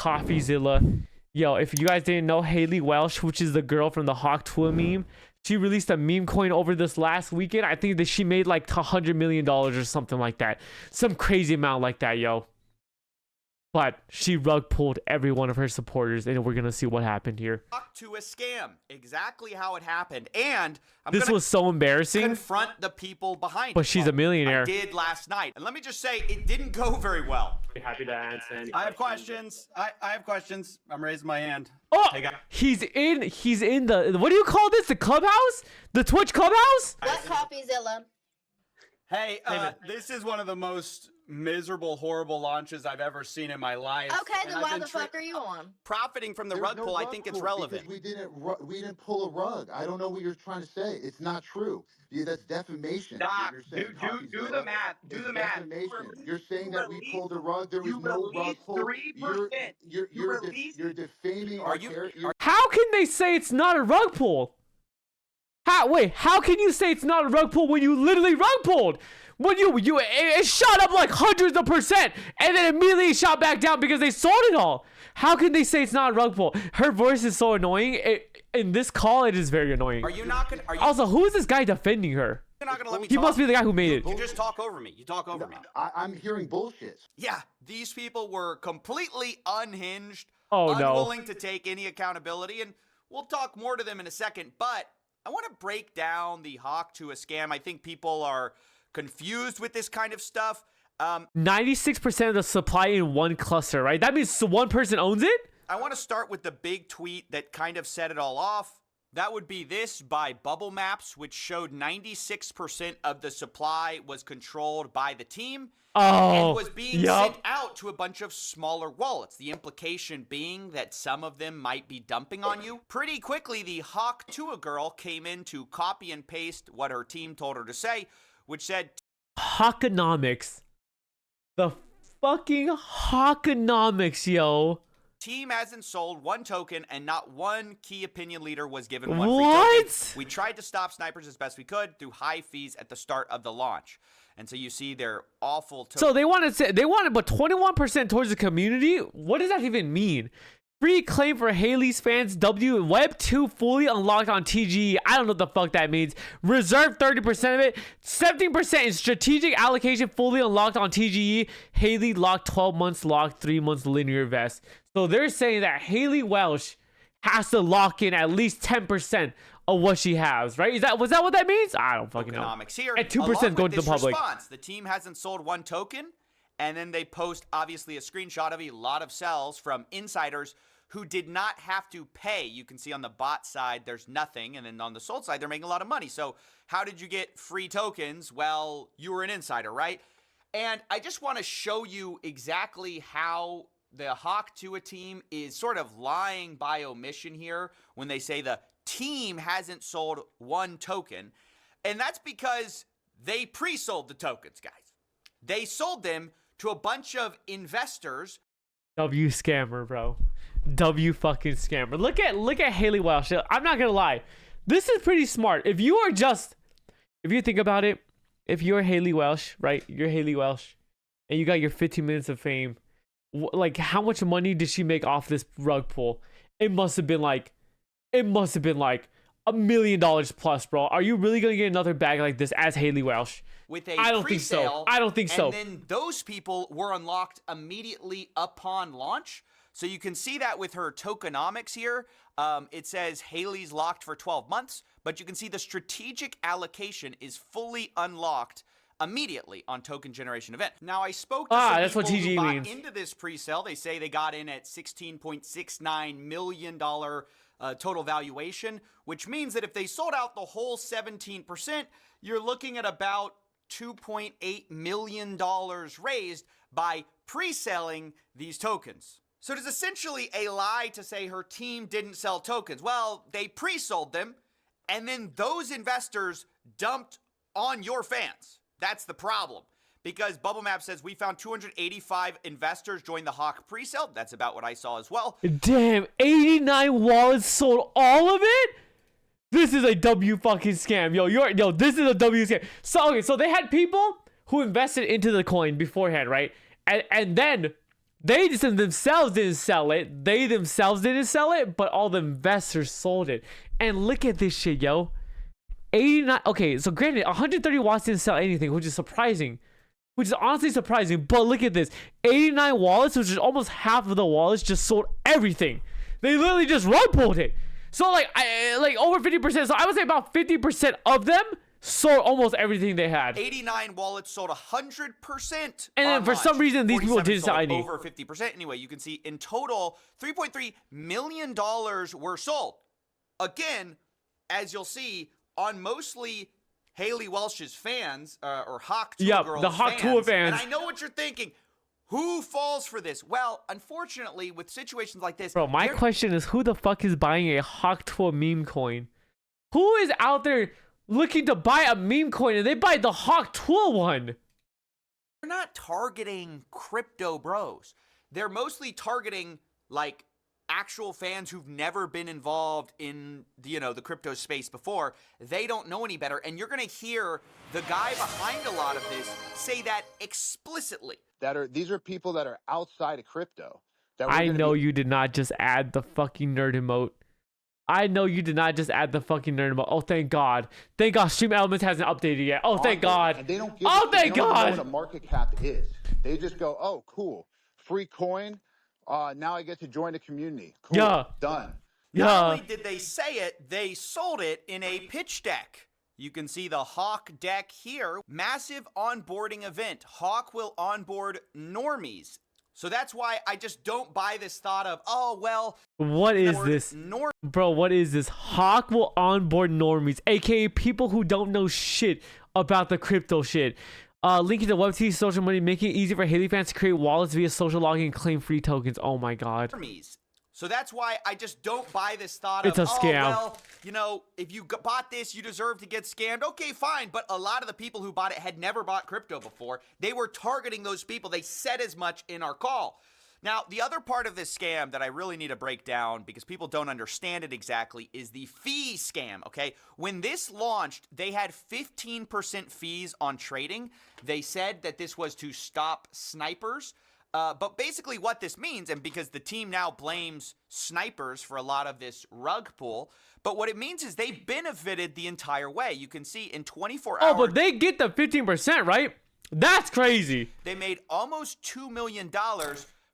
CoffeeZilla. Yo, if you guys didn't know, Haley Welsh, which is the girl from the Hawk Tuah meme, she released a meme coin over this last weekend. I think that she made like $100 million or something like that. Some crazy amount like that, yo. But she rug pulled every one of her supporters, and we're going to see what happened here. To a scam. Exactly how it happened. And this was so embarrassing. Confront the people behind it. But she's a millionaire. I did last night. And let me just say, it didn't go very well. Happy to answer. I have questions. I have questions. I'm raising my hand. Oh, he's in the, what do you call this? The clubhouse? The Twitch clubhouse? What CoffeeZilla? Hey, this is one of the most miserable, horrible launches I've ever seen in my life. Okay, then why the fuck are you on? Profiting from the rug pull, I think it's relevant. We didn't pull a rug. I don't know what you're trying to say. It's not true. Yeah, that's defamation. Stop. Do the math. Do the math. Defamation. You're saying that we pulled a rug. There was no rug pull. You're defaming our character. How can they say it's not a rug pull? How can you say it's not a rug pull when you literally rug pulled? When it shot up like hundreds of percent and then immediately shot back down because they sold it all. How can they say it's not a rug pull? Her voice is so annoying. In this call, it is very annoying. Are you not gonna? Also, who is this guy defending her? You're not gonna let me He talk? must be the guy who made it. You just talk over me. You talk over me. I'm hearing bullshit. Yeah, these people were completely unhinged, unwilling to take any accountability, and we'll talk more to them in a second. But I want to break down the Hawk Tuah scam. I think people are confused with this kind of stuff. 96% of the supply in one cluster, right? That means one person owns it? I want to start with the big tweet that kind of set it all off. That would be this by Bubble Maps, which showed 96% of the supply was controlled by the team and was being sent out to a bunch of smaller wallets. The implication being that some of them might be dumping on you. Pretty quickly, the Hawk Tuah girl came in to copy and paste what her team told her to say, which said, Hawkonomics. The fucking Hawkonomics, yo. Team hasn't sold one token and not one key opinion leader was given one free token. We tried to stop snipers as best we could through high fees at the start of the launch. And so you see they're awful. So they wanted but 21% towards the community? What does that even mean? Free claim for Haley's fans. Web 2 fully unlocked on TGE. I don't know what the fuck that means. Reserve 30% of it. 17% in strategic allocation fully unlocked on TGE. Haley locked 12 months locked, 3 months linear vest. So they're saying that Haley Welsh has to lock in at least 10% of what she has, right? Was that what that means? I don't fucking know. Here, and 2% going to the public. Response, the team hasn't sold one token, and then they post obviously a screenshot of a lot of sells from insiders who did not have to pay. You can see on the bot side there's nothing, and then on the sold side they're making a lot of money. So how did you get free tokens? Well, you were an insider, right? And I just want to show you exactly how the Hawk Tuah team is sort of lying by omission here when they say the team hasn't sold one token. And that's because they pre-sold the tokens, guys. They sold them to a bunch of investors. W scammer, bro. W fucking scammer. Look at Haley Welsh. I'm not gonna lie. This is pretty smart. If you think about it, if you're Haley Welsh, right? You're Haley Welsh and you got your 15 minutes of fame. Like, how much money did she make off this rug pull? It must have been like $1 million plus, bro. Are you really gonna get another bag like this as Haley Welsh? With a I don't think so. I don't think so. And then those people were unlocked immediately upon launch. So you can see that with her tokenomics here. It says Haley's locked for 12 months, but you can see the strategic allocation is fully unlocked immediately on token generation event. Now I spoke to some that's people what TG who got means. into this pre-sale. They say they got in at $16.69 million total valuation, which means that if they sold out the whole 17%, you're looking at about $2.8 million raised by pre-selling these tokens. So it is essentially a lie to say her team didn't sell tokens. Well, they pre-sold them, and then those investors dumped on your fans. That's the problem. Because Bubble Map says we found 285 investors join the Hawk pre-sale. That's about what I saw as well. Damn, 89 wallets sold all of it? This is a W fucking scam. Yo, this is a W scam. So they had people who invested into the coin beforehand, right? And then They just themselves didn't sell it. They themselves didn't sell it, but all the investors sold it. And look at this shit, yo. 89. Okay, so granted, 130 watts didn't sell anything, which is surprising. Which is honestly surprising. But look at this. 89 wallets, which is almost half of the wallets, just sold everything. They literally just rug pulled it. So like over 50%. So I would say about 50% of them sold almost everything they had. 89 wallets sold 100%. And then for some reason, these people didn't sell any. Over 50%. Anyway, you can see in total, $3.3 million were sold. Again, as you'll see, on mostly Haley Welch's fans, or Hawk Tuah girls the Hawk Tuah fans. And I know what you're thinking. Who falls for this? Well, unfortunately, with situations like this... Bro, my question is, who the fuck is buying a Hawk Tuah meme coin? Who is out there looking to buy a meme coin and they buy the Hawk Tuah one? They're not targeting crypto bros. They're mostly targeting, like, actual fans who've never been involved in the crypto space before. They don't know any better, and you're gonna hear the guy behind a lot of this say that explicitly. These are people that are outside of crypto. I know you did not just add the fucking nerd emote. I know you did not just add the fucking nerd emote. Oh, thank God. Thank God Stream Elements hasn't updated yet. Oh, thank God. And they don't thank God. Know what a market cap is. They just go, oh, cool. Free coin. Now I get to join the community. Cool. Yeah. Done. Not only did they say it, they sold it in a pitch deck. You can see the Hawk deck here. Massive onboarding event. Hawk will onboard normies. So that's why I just don't buy this thought of, oh, well. What is this? Bro, what is this? Hawk will onboard normies, aka people who don't know shit about the crypto shit. Linking to Web2 social money, making it easy for Haley fans to create wallets via social login and claim free tokens. Oh my God. So that's why I just don't buy this thought it's of, a scam. Oh, well, if you bought this, you deserve to get scammed. Okay, fine. But a lot of the people who bought it had never bought crypto before. They were targeting those people. They said as much in our call. Now, the other part of this scam that I really need to break down because people don't understand it exactly is the fee scam, okay? When this launched, they had 15% fees on trading. They said that this was to stop snipers. But basically what this means, and because the team now blames snipers for a lot of this rug pull, but what it means is they benefited the entire way. You can see in 24 hours... Oh, but they get the 15%, right? That's crazy. They made almost $2 million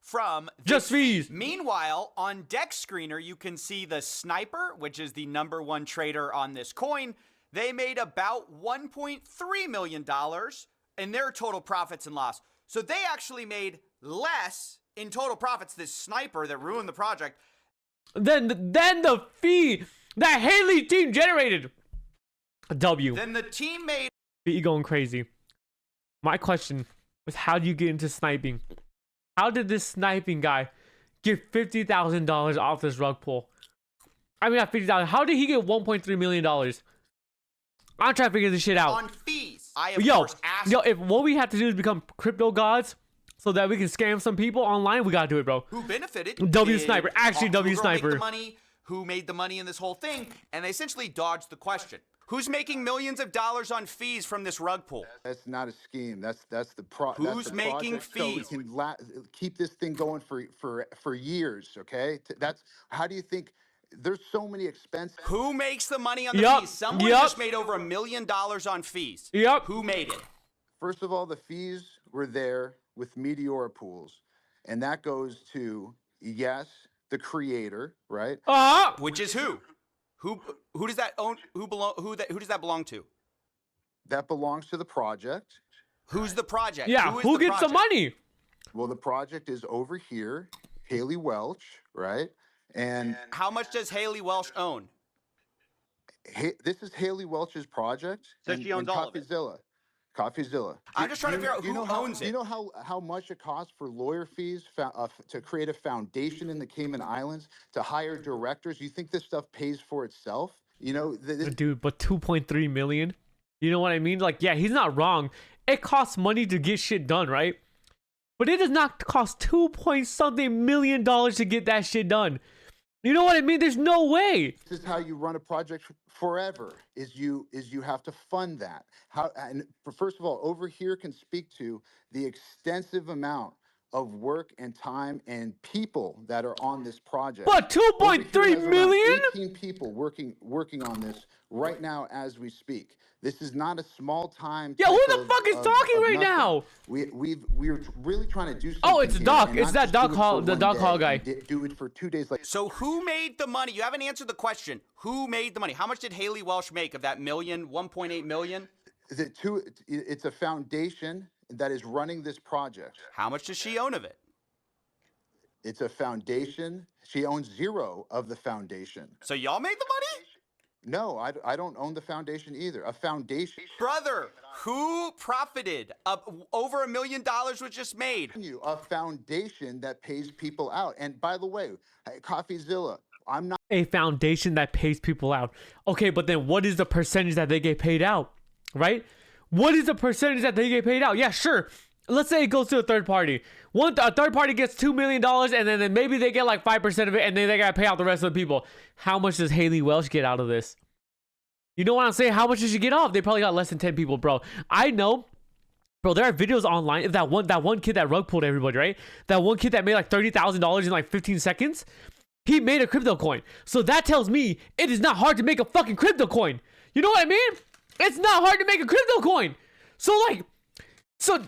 from just fees. Meanwhile, on Deck Screener, you can see the sniper, which is the #1 trader on this coin. They made about $1.3 million in their total profits and loss. So they actually made less in total profits, this sniper that ruined the project, then the fee that Haley team generated. W. Then the team made. Be going crazy. My question was, how do you get into sniping? How did this sniping guy get $50,000 off this rug pull? I mean, not $50,000. How did he get $1.3 million? I'm trying to figure this shit out. On fees. I of course asked. If what we have to do is become crypto gods so that we can scam some people online, we gotta do it, bro. Who benefited? W Sniper. Actually, W Sniper. Who made the money in this whole thing? And they essentially dodged the question. Who's making millions of dollars on fees from this rug pull? That's not a scheme. That's the Who's making fees? So we can keep this thing going for years. Okay. That's how do you think? There's so many expenses. Who makes the money on the fees? Someone just made over $1 million on fees. Yep. Who made it? First of all, the fees were there with Meteora pools, and that goes to the creator, right? Which is who? Who does that own? Who does that belong to? That belongs to the project. Who's the project? Yeah, who gets the money? Well, the project is over here, Haley Welch, right? And how much does Haley Welch own? This is Haley Welch's project. So she owns all of it. CoffeeZilla. I'm just trying to figure out who owns it. You know how much it costs for lawyer fees to create a foundation in the Cayman Islands, to hire directors? You think this stuff pays for itself? You know, dude, but 2.3 million. You know what I mean? Like, yeah, he's not wrong. It costs money to get shit done, right? But it does not cost 2-point-something million to get that shit done. You know what I mean? There's no way. This is how you run a project forever. Is you have to fund that. And first of all, over here can speak to the extensive amount of work and time and people that are on this project. But Over here 2.3 has around million? 18 people working on this right now as we speak. This is not a small time. Yeah, who type the fuck is talking right nothing. now? We're really trying to do something. Oh, it's here Doc. and It's not that just Doc do it Hall, for the one Doc day Hall and guy. do it for 2 days. Like, So who made the money? You haven't answered the question. Who made the money? How much did Haley Welsh make of that million, 1.8 million? it's a foundation that is running this project. How much does she own of it? It's a foundation. She owns zero of the foundation. So y'all made the money? No, I don't own the foundation either. A foundation. Brother, who profited? Over $1 million was just made. A foundation that pays people out. And by the way, CoffeeZilla, I'm not. A foundation that pays people out. Okay, but then what is the percentage that they get paid out? Right? What is the percentage that they get paid out? Yeah, sure. Let's say it goes to a third party. A third party gets $2 million, and then maybe they get like 5% of it, and then they gotta pay out the rest of the people. How much does Haley Welsh get out of this? You know what I'm saying? How much does she get off? They probably got less than 10 people, bro. I know, bro. There are videos online of that one kid that rug pulled everybody, right? That one kid that made like $30,000 in like 15 seconds. He made a crypto coin. So that tells me it is not hard to make a fucking crypto coin. You know what I mean? It's not hard to make a crypto coin. So like, so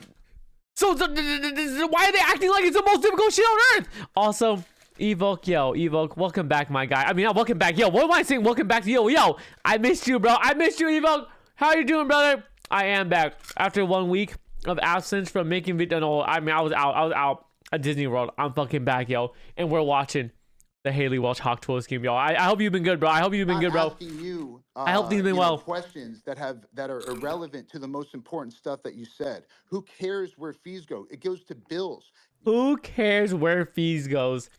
why are they acting like it's the most difficult shit on earth? Also, Evoke, welcome back, my guy. I mean, not welcome back. Yo, what am I saying? Welcome back to yo. I missed you, bro. I missed you, Evoke. How you doing, brother? I am back after 1 week of absence from making video. No, I mean, I was out at Disney World. I'm fucking back, yo, and we're watching the Haley Welsh Hawk Tuah scheme, yo. I hope you've been good, bro. I hope you've been good, bro. I hope you've been well. Questions that are irrelevant to the most important stuff that you said. Who cares where fees go? It goes to bills. Who cares where fees goes?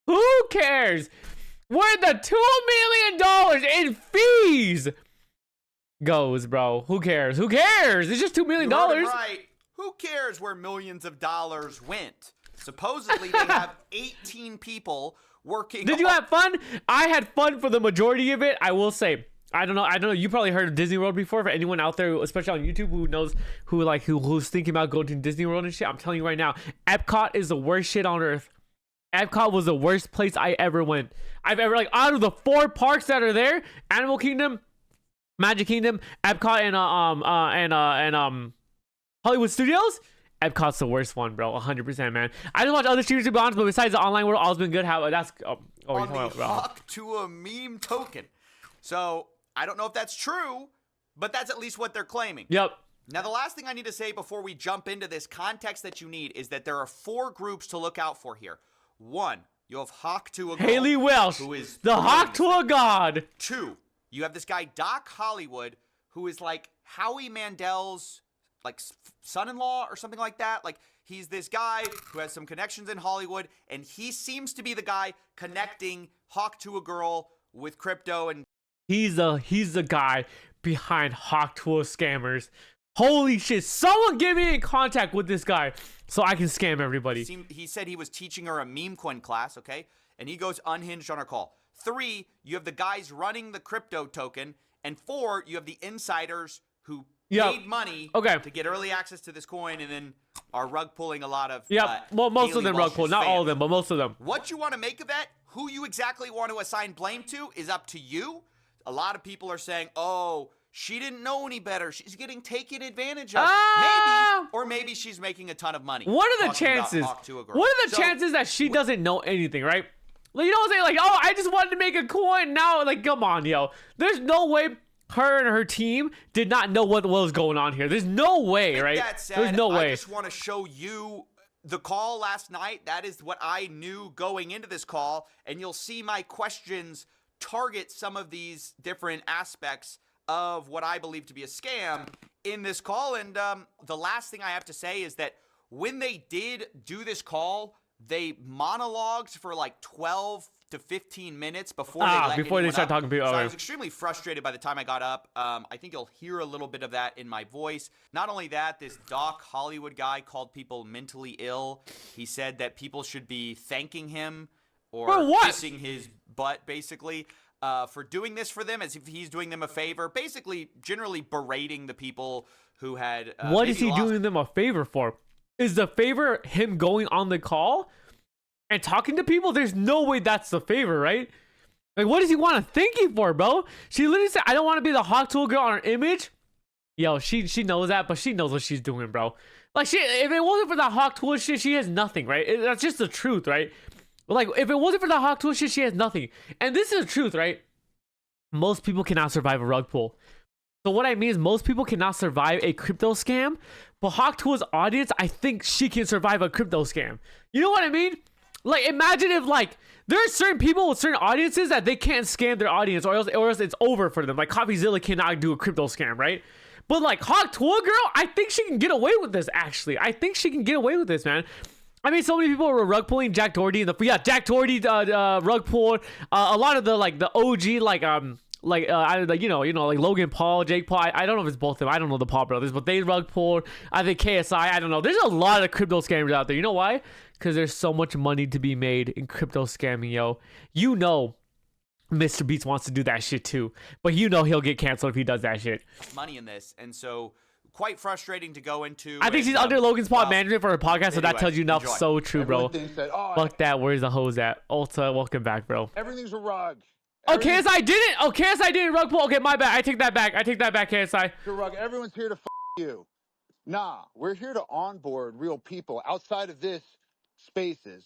Who cares where the $2 million in fees goes, bro? Who cares? Who cares? It's just $2 million. You heard it right. Who cares where millions of dollars went? Supposedly they have 18 people working. Did you have fun? I had fun for the majority of it. I will say, I don't know. You probably heard of Disney World before. For anyone out there, especially on YouTube, who knows who's thinking about going to Disney World and shit, I'm telling you right now, Epcot is the worst shit on earth. Epcot was the worst place I ever went. I've ever, like, out of the 4 parks that are there, Animal Kingdom, Magic Kingdom, Epcot, and Hollywood Studios, Epcot's the worst one, bro. 100%, man. I just watch other streamers, to be honest, but besides the online world, all's been good. How that's on the Hawk Tuah meme token. So I don't know if that's true, but that's at least what they're claiming. Yep. Now, the last thing I need to say before we jump into this context that you need is that there are 4 groups to look out for here. 1, you have Hawk Tuah, Haley Welsh, who is the Hawk Tuah god. 2, you have this guy Doc Hollywood, who is like Howie Mandel's like son-in-law or something like that. Like, he's this guy who has some connections in Hollywood, and he seems to be the guy connecting Hawk Tuah Girl with crypto. And he's the guy behind Hawk Tuah scammers. Holy shit! Someone get me in contact with this guy so I can scam everybody. He said he was teaching her a meme coin class, okay? And he goes unhinged on her call. 3, you have the guys running the crypto token, and 4, you have the insiders who paid money to get early access to this coin, and then are rug pulling a lot of well, most of them rug pull, not all of them, but most of them. What you want to make of that, who you exactly want to assign blame to, is up to you. A lot of people are saying, oh, she didn't know any better, she's getting taken advantage of. Maybe she's making a ton of money. What are the chances? What are the chances that she doesn't know anything, right? Like, you know what I'm saying? Like, oh, I just wanted to make a coin. Now, like, come on, yo. There's no way her and her team did not know what was going on here. There's no way, right? That said, there's no way. I just want to show you the call last night. That is what I knew going into this call. And you'll see my questions target some of these different aspects of what I believe to be a scam in this call. And the last thing I have to say is that when they did do this call, they monologued for like 12 to 15 minutes before they start talking to people. So I was extremely frustrated by the time I got up. I think you'll hear a little bit of that in my voice. Not only that, this Doc Hollywood guy called people mentally ill. He said that people should be thanking him or kissing his butt, basically, for doing this for them, as if he's doing them a favor. Basically, generally berating the people who had. What is he doing them a favor for? is the favor him going on the call and talking to people? There's no way that's the favor, right? Like, what does he want to thank you for, bro? She literally said, I don't want to be the Hawk Tuah girl on her image. Yo, she knows that, but she knows what she's doing, bro. Like, if it wasn't for the Hawk Tuah shit, she has nothing, right? That's just the truth, right? Like, if it wasn't for the Hawk Tuah shit, she has nothing. And this is the truth, right? Most people cannot survive a rug pull. So what I mean is most people cannot survive a crypto scam, but Hawk Tuah's audience, I think she can survive a crypto scam. You know what I mean? Like, imagine if, like, there are certain people with certain audiences that they can't scam their audience, or else it's over for them. Like, CoffeeZilla cannot do a crypto scam, right? But, like, Hawk Tuah girl, I think she can get away with this, actually. I think she can get away with this, man. I mean, so many people were rug pulling Jack Doherty Jack Doherty rug pulled. A lot of the, like, the OG, like Logan Paul, Jake Paul. I don't know if it's both of them. I don't know the Paul brothers, but they rug pulled. I think KSI. I don't know. There's a lot of crypto scammers out there. You know why? Because there's so much money to be made in crypto scamming, yo. You know, Mr. Beast wants to do that shit too, but you know he'll get canceled if he does that shit. Money in this, and so quite frustrating to go into. I think she's under Logan's Paul management for her podcast, so that tells you enough. Enjoy. So true, bro. That, oh, Fuck that. Where's the hose at? Ulta, welcome back, bro. everything's a rug. Okay, KSI didn't. Oh, KSI didn't rug pull. Okay, my bad. I take that back. KSI. A rug. Everyone's here to you. Nah, we're here to onboard real people outside of this spaces,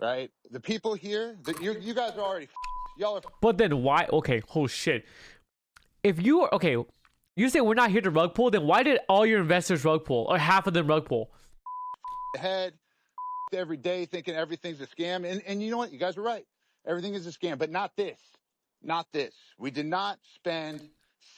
right? The people here, you guys are already y'all are. But then why? Okay, oh shit. If you are okay, you say we're not here to rug pull, then why did all your investors rug pull, or half of them rug pull? Head every day thinking everything's a scam, and you know what? You guys are right. Everything is a scam, but not this. Not this. We did not spend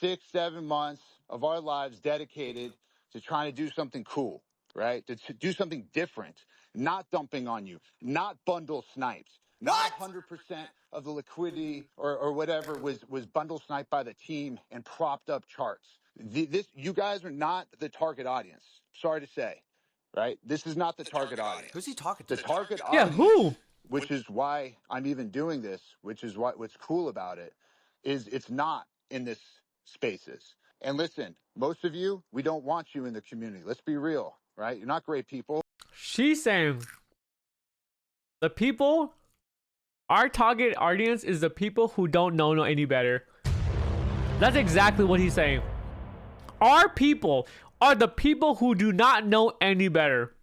6-7 months of our lives dedicated to trying to do something cool, right? To do something different, not dumping on you, not bundle snipes, not 100% of the liquidity or whatever was bundle sniped by the team and propped up charts. You guys are not the target audience. Sorry to say, right? This is not the target audience. Who's he talking to? The target Yeah, audience. who? Which is why I'm even doing this, which is what's cool about it, is it's not in this spaces. And listen, most of you, we don't want you in the community. Let's be real, right? You're not great people. She's saying the people, our target audience is the people who don't know any better. That's exactly what he's saying. Our people are the people who do not know any better,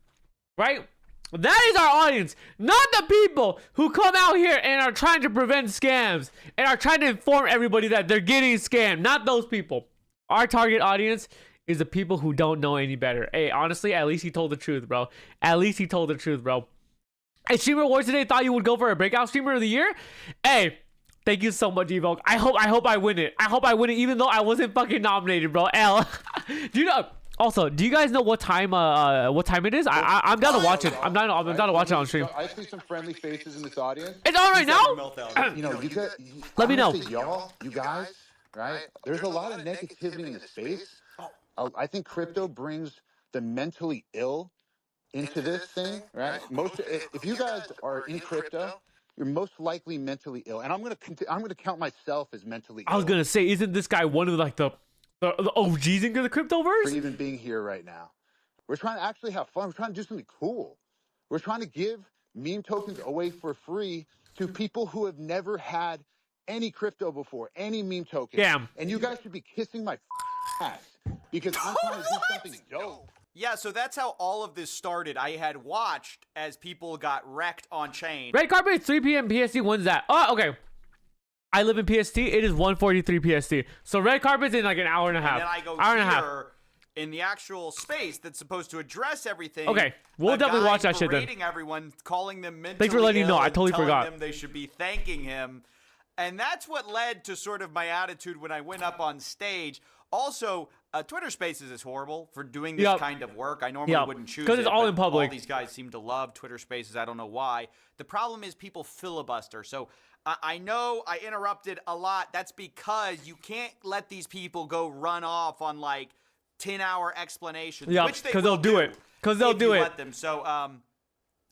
right? That is our audience, not the people who come out here and are trying to prevent scams and are trying to inform everybody that they're getting scammed. Not those people. Our target audience is the people who don't know any better. Hey, honestly, at least he told the truth, bro. At least he told the truth, bro. Hey, Streamer Awards today thought you would go for a breakout streamer of the year. Hey, thank you so much, Evoke. I hope I win it. I hope I win it, even though I wasn't fucking nominated, bro. L. Do you know? Also, do you guys know what time it is? I'm down to watch it. I'm down to watch it on stream. I see some friendly faces in this audience. It's on right now. You know, Let me know. Y'all, you guys, right? There's a lot of negativity in the space. I think crypto brings the mentally ill into this thing, right? If you guys are in crypto, you're most likely mentally ill, and I'm gonna count myself as mentally ill. I was gonna say, isn't this guy one of like the OGs in the cryptoverse? For even being here right now. We're trying to actually have fun. We're trying to do something cool. We're trying to give meme tokens away for free to people who have never had any crypto before, any meme token. Damn. And you guys should be kissing my ass because I'm trying to do something dope. Yeah, so that's how all of this started. I had watched as people got wrecked on chain. Red carpet 3 p.m. PST. When's that? Oh, okay. I live in PST. It is 1:43 PST. So red carpet's in like an hour and a half. And then I go hour and a half. here in the actual space that's supposed to address everything. Okay, we'll definitely watch that shit then. Berating everyone, calling them mentally Thanks for letting me know. ill I totally and telling forgot. them they should be thanking him. And that's what led to sort of my attitude when I went up on stage. Also, Twitter Spaces is horrible for doing this kind of work. I normally wouldn't choose it. Because it's all in public. All these guys seem to love Twitter Spaces. I don't know why. The problem is people filibuster. So I know I interrupted a lot. That's because you can't let these people go run off on like 10-hour explanaes. Yeah, because they'll do it. Because they'll do it. Let them. So,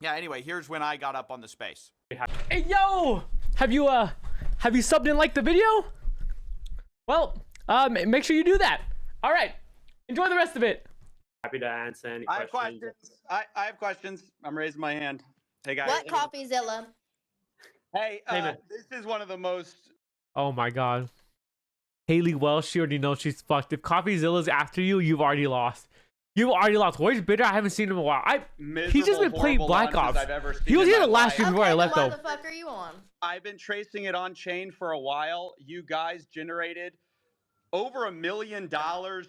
yeah. Anyway, here's when I got up on the space. Hey yo, have you subbed and liked the video? Well, make sure you do that. All right, enjoy the rest of it. Happy to answer any I have questions. questions. I have questions. I'm raising my hand. Hey guys. What CoffeeZilla? Hey, Hey, man. this is one of the most. Oh my god. Haley Welsh, she already knows she's fucked. If CoffeeZilla's after you, you've already lost. You've already lost. Where's Bitter? I haven't seen him in a while. He's just been playing Black Ops. He was here the last year before I left, though. What the fuck are you on? I've been tracing it on chain for a while. You guys generated over $1 million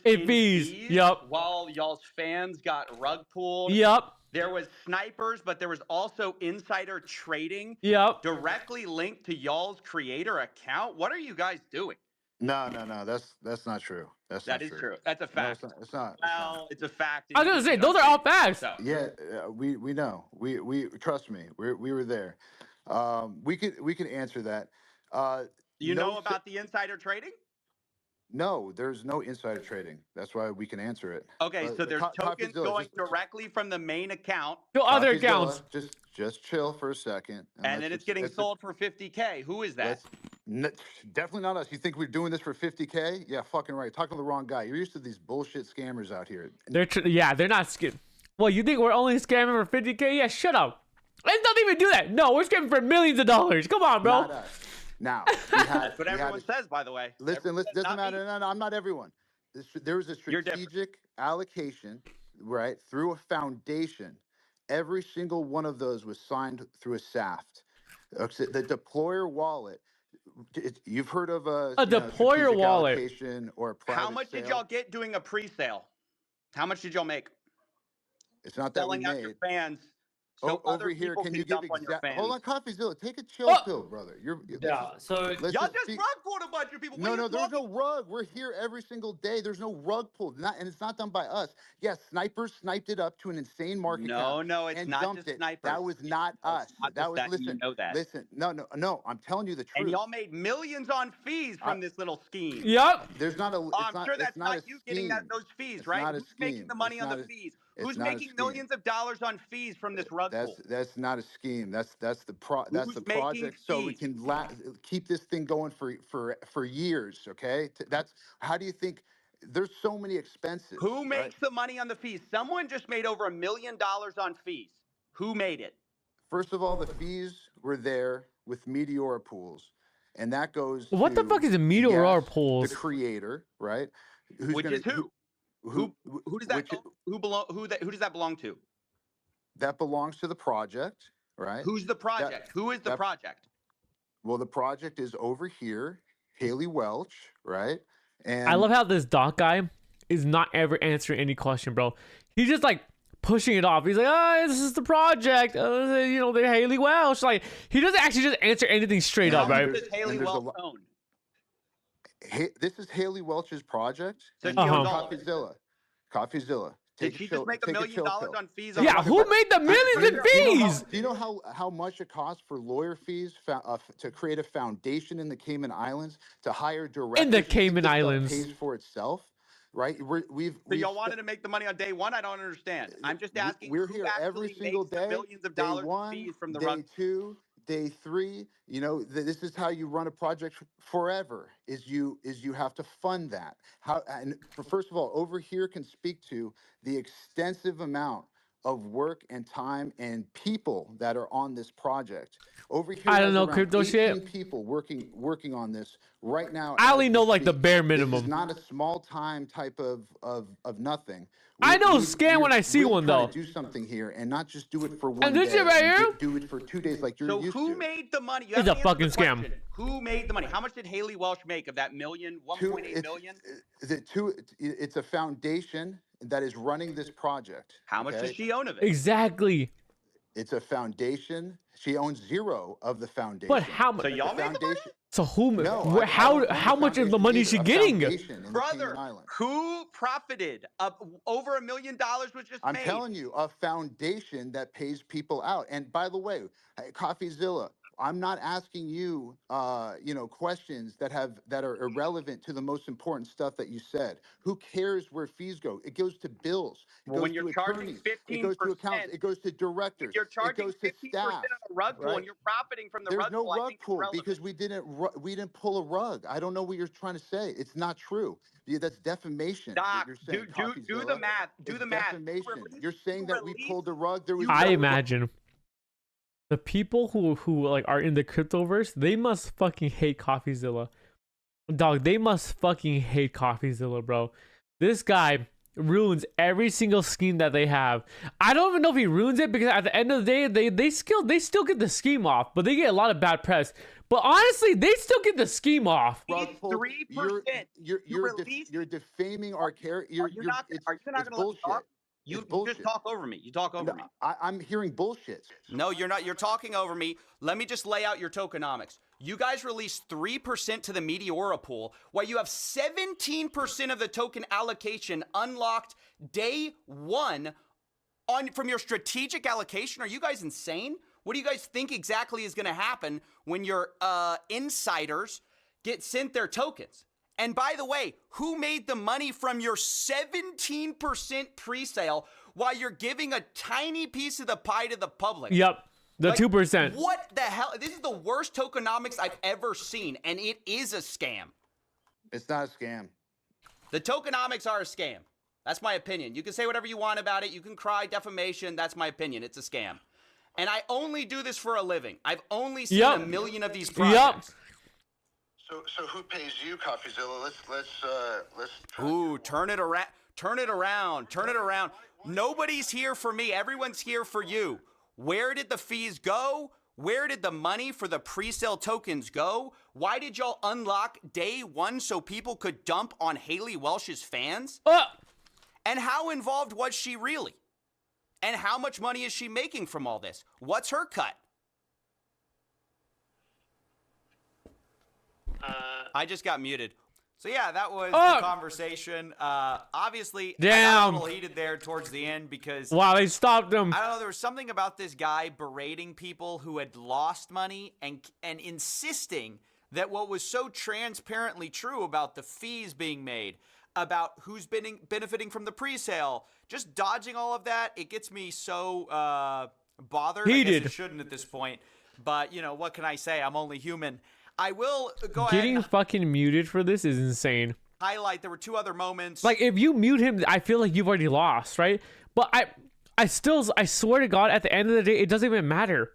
In fees. Yup. while y'all's fans got rug pulled. Yup. There was snipers, but there was also insider trading Yup. directly linked to y'all's creator account. What are you guys doing? No, that's not true. That is true. That's a fact. No, it's not. Well, it's a fact. I was gonna say, those are all facts. So. Yeah, we know. We trust me. We were there. We could answer that. You know about the insider trading? No, there's no insider trading. That's why we can answer it. Okay, But so there's tokens CoffeeZilla, going directly from the main account, To other CoffeeZilla, accounts. Just chill for a second. and then it's getting sold for 50K. Who is that? Definitely not us. You think we're doing this for 50K? Yeah, fucking right. Talking to the wrong guy. You're used to these bullshit scammers out here. They're not scamming. Well, you think we're only scamming for 50K? Yeah, shut up. Let's not even do that. No, we're scamming for millions of dollars. Come on, bro. Not us. Now, That's what everyone says, by the way. Listen, Everyone says doesn't not me. matter. No, I'm not everyone. There was a You're different. strategic allocation, right, through a foundation. Every single one of those was signed through a SAFT. The deployer wallet. You've heard of a deployer wallet allocation or a private How much did sale? y'all get doing a pre-sale? How much did y'all make? It's not that Selling we out made. your fans. So Over other here, people can you give dump on your fans. Hold on, CoffeeZilla, take a chill pill, brother. Yeah. So let's Y'all just speak- rug pulled a bunch of people. What are No, you there's talking- no rug. We're here every single day. There's no rug pulled, and it's not done by us. Yes, snipers sniped it up to an insane market cap. No, it's and not dumped just it. snipers. That was not No, us. it's not That just was that, listen. you know that. Listen, no. I'm telling you the truth. And y'all made millions on fees from this little scheme. Yup. There's not a. Oh, It's I'm not, sure it's that's not not a you getting scheme. those fees, It's right? not a Who's making scheme. the money It's on not the a- fees? it's Who's not a making scheme. millions of dollars on fees from this rug pull? That's not a scheme. That's the Who's making project. So we fees? can keep this thing going for years. Okay. That's how do you think? There's so many expenses. Who right? makes the money on the fees? Someone just made over $1 million on fees. Who made it? First of all, the fees were there with Meteora pools, and that goes. What the to, fuck is a Meteora pools? The creator, right? Which is who? Who does that who does that belong to? That belongs to the project, right? Who's the project? Who is the project? Well, the project is over here, Haley Welch, right? And I love how this doc guy is not ever answering any question, bro. He's just like pushing it off. He's like, oh, this is the project. They're Haley Welsh. Like, he doesn't actually just answer anything straight up, right? Who does Haley Welch own? This is Haley Welch's project. So and she owns all of it. CoffeeZilla. Did she just make $1 million on fees? Yeah, who made the millions in fees? Do you know how much it costs for lawyer fees to create a foundation in the Cayman Islands, to hire directors? In the You think Cayman this stuff Islands. pays for itself, right? So y'all wanted to make the money on day one? I don't understand. I'm just asking. We're who here every actually single makes the day. millions of Day dollars one, in fees from the day rug? 2, day 3. This is how you run a project forever. Is you have to fund that. First of all, over here can speak to the extensive amount of work and time and people that are on this project. Over here, I don't has know around crypto 18 shit. people working on this right now. I as only we know like the speak. bare This minimum. is not a small time type of nothing. I know scam when I see really one, trying though. to do something here and not just do it for one And day. this shit right here? Do it for 2 days like you're So used who to. made the money? You It's haven't a answered the fucking scam. question. Who made the money? How much did Haley Welch make of that million, 1.8 million? It's a foundation that is running this project. How much okay? does she own of it? Exactly. It's a foundation. She owns 0 of the foundation. But how much? So y'all made the money? So who? No, how much of the money is she getting? Brother, who profited? Over $1 million was just I'm made. telling you, a foundation that pays people out. And by the way, CoffeeZilla, I'm not asking you, questions that are irrelevant to the most important stuff that you said. Who cares where fees go? It goes to bills. It Well, goes when you're to charging attorneys. It 15%, goes to accountants. It goes to directors. you're It charging goes to 15% staff. on a rug pull Right? and you're profiting from the There's rug no pull, I rug think it's pull irrelevant. because we didn't pull a rug. I don't know what you're trying to say. It's not true. That's defamation. What Doc, you're saying, do the CoffeeZilla. math. Do It's the math. defamation. You're saying that we pulled the rug. There was I no imagine the people who like are in the cryptoverse, they must fucking hate CoffeeZilla. Dog, they must fucking hate CoffeeZilla, bro. This guy ruins every single scheme that they have. I don't even know if he ruins it because at the end of the day, they still get the scheme off, but they get a lot of bad press. But honestly, they still get the scheme off. rug pull. 3%. You're defaming our character. Are you not going to let me talk? You just talk over me. You talk over me. I'm hearing bullshit. No, you're not. You're talking over me. Let me just lay out your tokenomics. You guys released 3% to the Meteora pool, while you have 17% of the token allocation unlocked day one from your strategic allocation. Are you guys insane? What do you guys think exactly is going to happen when your insiders get sent their tokens? And by the way, who made the money from your 17% pre-sale while you're giving a tiny piece of the pie to the public? Yep, the 2%. What the hell? This is the worst tokenomics I've ever seen, and it is a scam. It's not a scam. The tokenomics are a scam. That's my opinion. You can say whatever you want about it. You can cry defamation. That's my opinion. It's a scam. And I only do this for a living. I've only seen a million of these projects. So who pays you, CoffeeZilla? Let's. Ooh, turn it around. Turn it around. Turn it around. Nobody's here for me. Everyone's here for you. Where did the fees go? Where did the money for the pre-sale tokens go? Why did y'all unlock day one so people could dump on Haley Welsh's fans? And how involved was she really? And how much money is she making from all this? What's her cut? I just got muted. So yeah, that was the conversation. Obviously, I got a little heated there towards the end because they stopped him. I don't know. There was something about this guy berating people who had lost money and insisting that what was so transparently true about the fees being made, about who's benefiting from the pre-sale, just dodging all of that. It gets me so bothered. Heated. I guess it shouldn't at this point. But you know what can I say? I'm only human. I will go ahead. Getting fucking muted for this is insane. Highlight. There were two other moments. Like if you mute him, I feel like you've already lost, right? But I swear to God, at the end of the day, it doesn't even matter.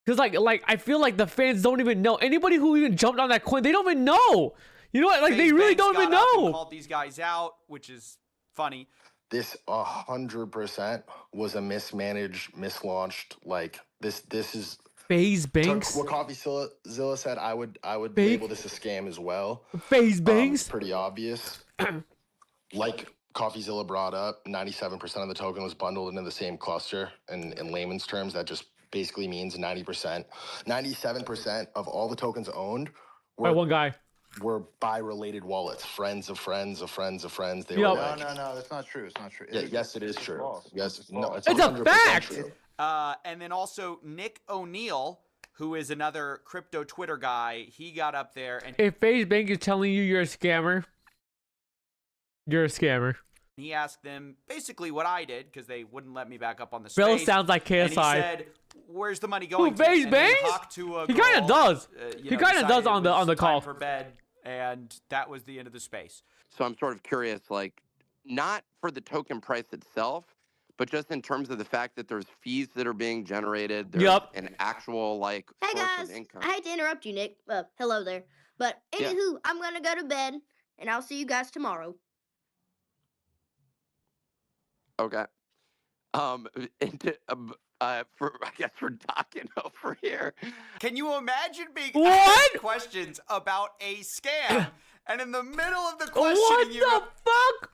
Cause like I feel like the fans don't even know. Anybody who even jumped on that coin, they don't even know. You know what? Like they really don't even know. Called these guys out, which is funny. This 100% was a mismanaged, mislaunched. Like this is FaZe Banks. What CoffeeZilla said. I would label this a scam as well. FaZe Banks. It's pretty obvious. Like CoffeeZilla brought up, 97% of the token was bundled into the same cluster. And in layman's terms, that just basically means 90%. 97% of all the tokens owned by one guy. Were by related wallets, friends of friends of friends of friends. They No, were like, no, that's not true. It's not true. Yes, it is true. False. Yes, no, it's a 100% fact. True. And then also Nick O'Neill, who is another crypto Twitter guy, he got up there and if FaZe Bank is telling you you're a scammer, you're a scammer. he asked them basically what I did because they wouldn't let me back up on the stage. Bill sounds like KSI. And he said, "Where's the money going?" Who, FaZe to? Banks? He kind of does. He kind of does on the call. For bed, and that was the end of the space. So I'm sort of curious, like, not for the token price itself, but just in terms of the fact that there's fees that are being generated. There's an actual, like, Hey source guys, of income. I hate to interrupt you, Nick. Hello there. But anywho, I'm gonna go to bed, and I'll see you guys tomorrow. Okay. For I guess we're talking over here. Can you imagine being What? asked questions about a scam, and in the middle of the What questioning, the fuck?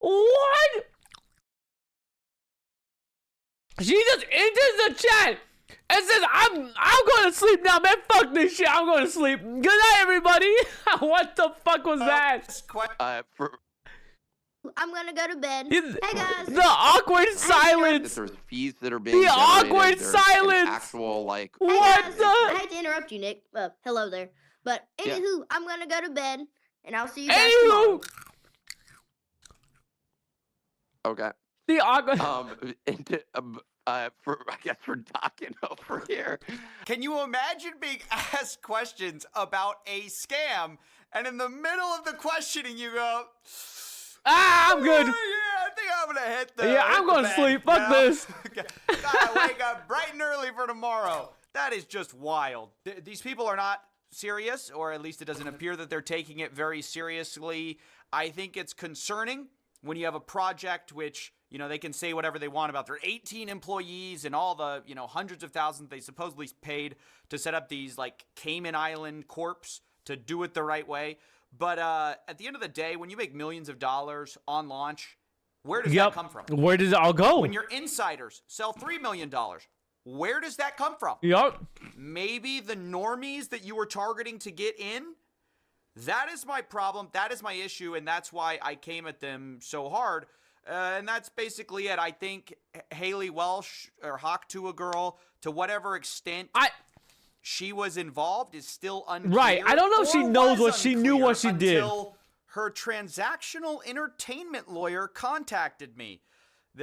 What? She just enters the chat and says, I'm going to sleep now, man. Fuck this shit. I'm going to sleep. Good night, everybody. What the fuck was that? I'm gonna go to bed. Hey guys. The awkward That silence. there's fees that are being The generated. awkward There's an silence. actual like. Hey What guys, the? I hate to interrupt you, Nick. Hello there. But Yeah. anywho, I'm gonna go to bed, and I'll see you guys tomorrow. Anywho. Okay. The awkward. For I guess we're talking over here. Can you imagine being asked questions about a scam, and in the middle of the questioning, you go, I'm good. Yeah, I think I'm gonna hit the. Yeah, hit I'm the going to bed, sleep. Fuck you know? this. Gotta wake up bright and early for tomorrow. That is just wild. These people are not serious, or at least it doesn't appear that they're taking it very seriously. I think it's concerning when you have a project which, you know, they can say whatever they want about their 18 employees and all the, you know, hundreds of thousands they supposedly paid to set up these like Cayman Island corps to do it the right way. But at the end of the day, when you make millions of dollars on launch, where does that come from? Where does it all go? When your insiders sell $3 million, where does that come from? Yup. Maybe the normies that you were targeting to get in? That is my problem. That is my issue. And that's why I came at them so hard. And that's basically it. I think Haley Welsh or Hawk Tuah girl, to whatever extent she was involved, is still unclear. Right. I don't know if she knows what she knew what she did. Until her transactional entertainment lawyer contacted me.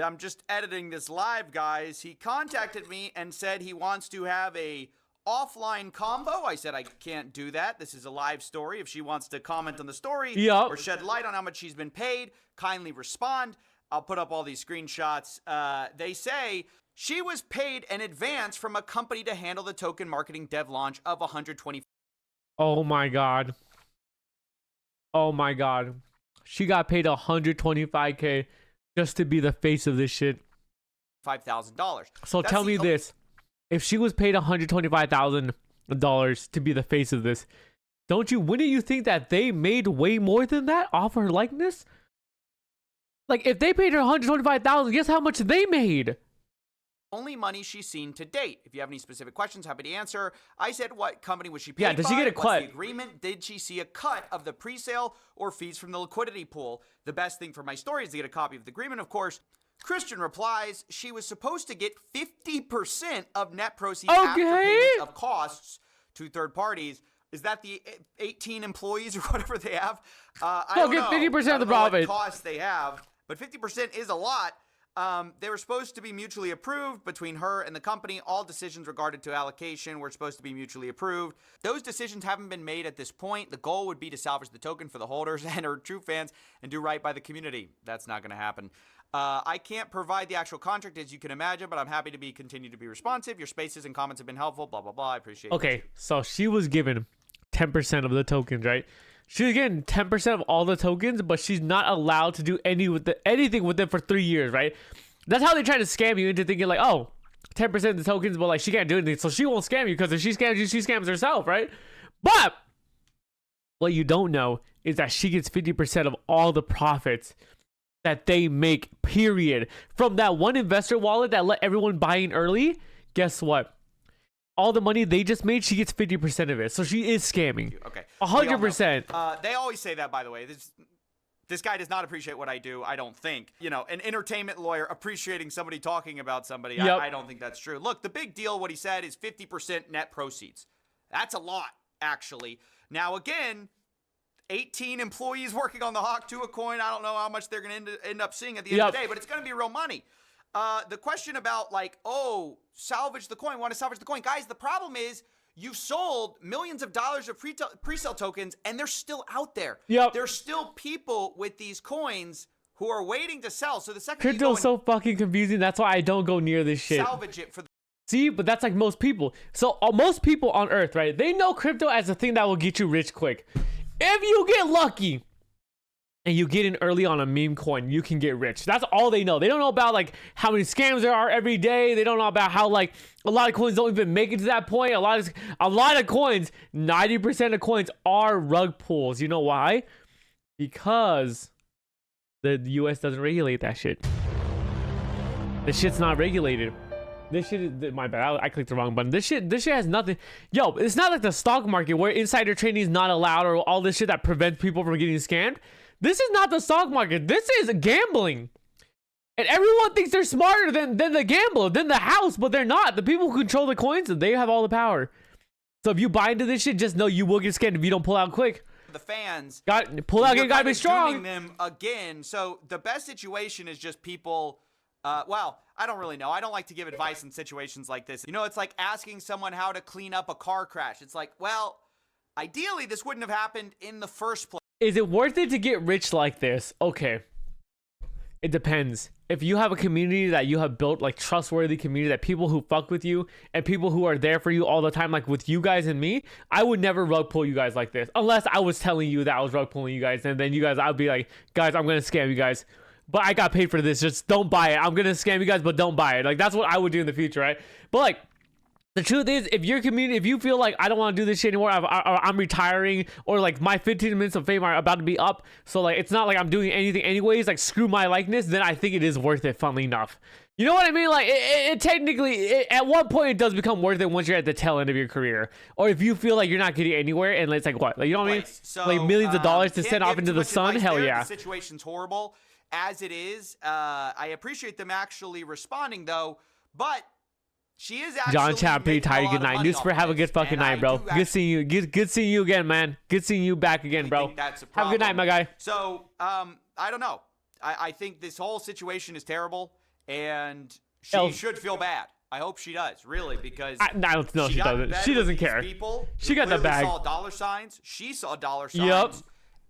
I'm just editing this live, guys. He contacted me and said he wants to have a offline combo. I said I can't do that. This is a live story. If she wants to comment on the story or shed light on how much she's been paid, kindly respond. I'll put up all these screenshots. They say she was paid in advance from a company to handle the token marketing dev launch of 120. Oh my god. Oh my god. She got paid $125K just to be the face of this shit. $5,000. So tell me this. If she was paid $125,000 to be the face of this, wouldn't you think that they made way more than that off her likeness? Like, if they paid her $125,000, guess how much they made? Only money she's seen to date. If you have any specific questions, happy to answer. I said, what company was she paid by? Yeah, did she get a What's cut? the agreement? Did she see a cut of the pre-sale or fees from the liquidity pool? The best thing for my story is to get a copy of the agreement, of course. Christian replies, she was supposed to get 50% of net proceeds after payments of costs to third parties. Is that the 18 employees or whatever they have? I don't know. 50% of the profit. What costs they have, but 50% is a lot. They were supposed to be mutually approved between her and the company. All decisions regarding to allocation were supposed to be mutually approved. Those decisions haven't been made at this point. The goal would be to salvage the token for the holders and her true fans and do right by the community. That's not going to happen. I can't provide the actual contract, as you can imagine, but I'm happy to continue to be responsive. Your spaces and comments have been helpful, blah, blah, blah. I appreciate it. Okay, so she was given 10% of the tokens, right? She was getting 10% of all the tokens, but she's not allowed to do anything with it for 3 years, right? That's how they try to scam you into thinking like, oh, 10% of the tokens, but like she can't do anything, so she won't scam you, because if she scams you, she scams herself, right? But what you don't know is that she gets 50% of all the profits that they make, period. From that one investor wallet that let everyone buy in early, guess what? All the money they just made, she gets 50% of it. So she is scamming. Okay. 100%. They always say that, by the way. This guy does not appreciate what I do, I don't think. You know, an entertainment lawyer appreciating somebody talking about somebody. Yep. I don't think that's true. Look, the big deal, what he said, is 50% net proceeds. That's a lot, actually. Now, again, 18 employees working on the Hawk Tuah coin. I don't know how much they're going to end up seeing at the end of the day, but it's going to be real money. The question about like, oh, salvage the coin, want to salvage the coin. Guys, the problem is you've sold millions of dollars of pre-sale tokens and they're still out there. Yep. There's still people with these coins who are waiting to sell. So the second crypto's so fucking confusing. That's why I don't go near this shit. Salvage it for the See, but that's like most people. So most people on earth, right? They know crypto as a thing that will get you rich quick. If you get lucky and you get in early on a meme coin, you can get rich. That's all they know. They don't know about like how many scams there are every day. They don't know about how like a lot of coins don't even make it to that point. A lot of coins, 90% of coins are rug pulls. You know why? Because the US doesn't regulate that shit. The shit's not regulated. This shit is, my bad, I clicked the wrong button. This shit has nothing. Yo, it's not like the stock market where insider trading is not allowed or all this shit that prevents people from getting scammed. This is not the stock market. This is gambling. And everyone thinks they're smarter than the gambler, than the house, but they're not. The people who control the coins, they have all the power. So if you buy into this shit, just know you will get scammed if you don't pull out quick. The fans pull out again, gotta be dooming strong. them again. So the best situation is just people. Well, I don't really know. I don't like to give advice in situations like this. You know, it's like asking someone how to clean up a car crash. It's like, well, ideally, this wouldn't have happened in the first place. Is it worth it to get rich like this? Okay. It depends. If you have a community that you have built, like trustworthy community, that people who fuck with you and people who are there for you all the time, like with you guys and me, I would never rug pull you guys like this. Unless I was telling you that I was rug pulling you guys, and then you guys, I'd be like, guys, I'm going to scam you guys. But I got paid for this. Just don't buy it. I'm going to scam you guys, but don't buy it. Like, that's what I would do in the future, right? But like, the truth is, if your community, if you feel like I don't want to do this shit anymore, I'm retiring, or like my 15 minutes of fame are about to be up, so like it's not like I'm doing anything anyways, like screw my likeness, then I think it is worth it, funnily enough. You know what I mean? Like it technically, at one point it does become worth it once you're at the tail end of your career, or if you feel like you're not getting anywhere, and it's like what, like, you know what I mean? So, like millions of dollars to send off into the sun, hell yeah. The situation's horrible as it is. I appreciate them actually responding though, but she is actually JonnTsai, pretty tired. Good night. Newsper, have a good fucking night, bro. Good seeing you. Good seeing you again, man. Good seeing you back again, bro. Have a good night, my guy. So, I don't know. I think this whole situation is terrible, and she should feel bad. I hope she does, really, because I don't know. She doesn't. She doesn't care. She got the bag. Saw dollar signs. She saw dollar signs. Yep.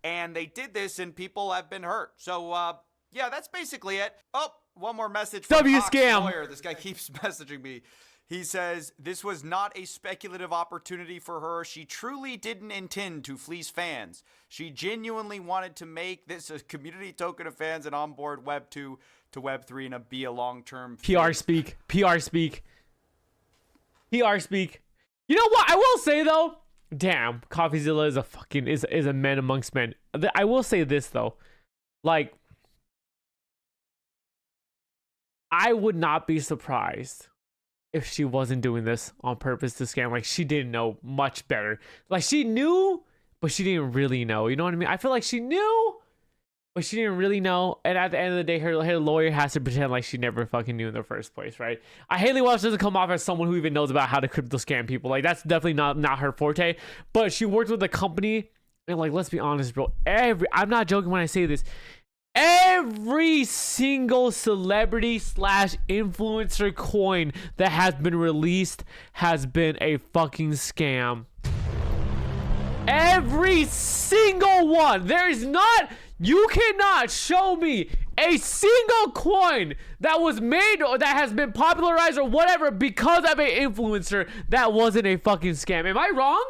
And they did this, and people have been hurt. So, yeah, that's basically it. Oh, one more message from scam. Lawyer. This guy keeps messaging me. He says, this was not a speculative opportunity for her. She truly didn't intend to fleece fans. She genuinely wanted to make this a community token of fans and onboard Web 2 to Web 3 and be a long-term PR speak. PR speak. PR speak. You know what? I will say, though, damn, CoffeeZilla is a fucking, is a man amongst men. I will say this, though. Like, I would not be surprised if she wasn't doing this on purpose to scam. Like, she didn't know much better. Like, she knew, but she didn't really know. You know what I mean? I feel like she knew, but she didn't really know. And at the end of the day, her lawyer has to pretend like she never fucking knew in the first place, right? Haley Welch doesn't come off as someone who even knows about how to crypto scam people. Like, that's definitely not her forte. But she worked with a company, and like, let's be honest, bro. I'm not joking when I say this. Every single celebrity / influencer coin that has been released has been a fucking scam. Every single one. You cannot show me a single coin that was made or that has been popularized or whatever because of an influencer that wasn't a fucking scam. Am I wrong?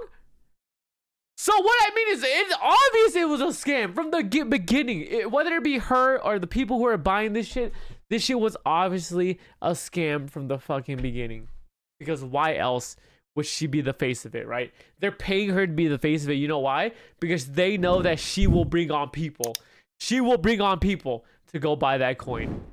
So what I mean is, it's obvious it was a scam from the beginning. Whether it be her or the people who are buying this shit was obviously a scam from the fucking beginning. Because why else would she be the face of it, right? They're paying her to be the face of it. You know why? Because they know that she will bring on people. She will bring on people to go buy that coin.